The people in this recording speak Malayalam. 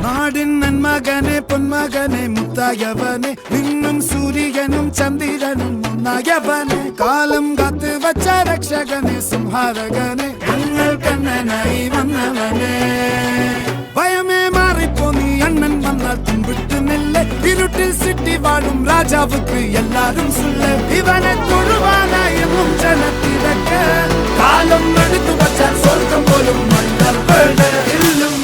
നാടിൻ നന്മകനെ പൊന്മകനെ മുത്തായവനെ നിന്നും സൂര്യനും ചന്ദ്രനും ഒന്നായവനെ കാലം കാത്ത് വച്ച രക്ഷകനെ സംഹാരകനെ ഞങ്ങൾ കണ്ണനായി വന്നവനെ ഭയമേ മാറിപ്പോ നീ അണ്ണൻ വന്നാൽ തുമ്പിട്ട് നെല്ല് ഇരുട്ടിൽ സിറ്റി വാഴും രാജാവുക്ക് എല്ലാരും സുല്ല് ഇവനെ തൊഴുവാനായും ജനത്തിരക്ക് കാലം എടുത്തു വച്ചാൽ സ്വർഗം പോലും മണ്ണർ ഇല്ലും